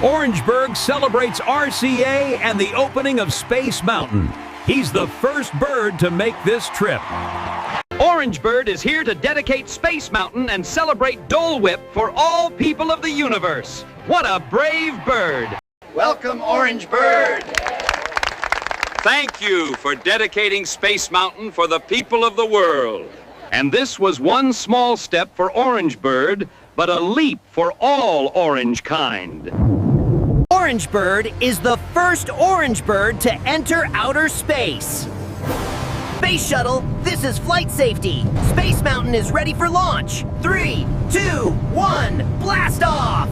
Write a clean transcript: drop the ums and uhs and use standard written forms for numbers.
Orangeburg celebrates RCA and the opening of Space Mountain. He's the first bird to make this trip. Orangebird is here to dedicate Space Mountain and celebrate Dole Whip for all people of the universe. What a brave bird! Welcome, Orangebird! Thank you for dedicating Space Mountain for the people of the world. And this was one small step for Orangebird, but a leap for all orange kind. Orangebird is the first orange bird to enter outer space. Space Shuttle, this is flight safety. Space Mountain is ready for launch. 3, 2, 1, blast off!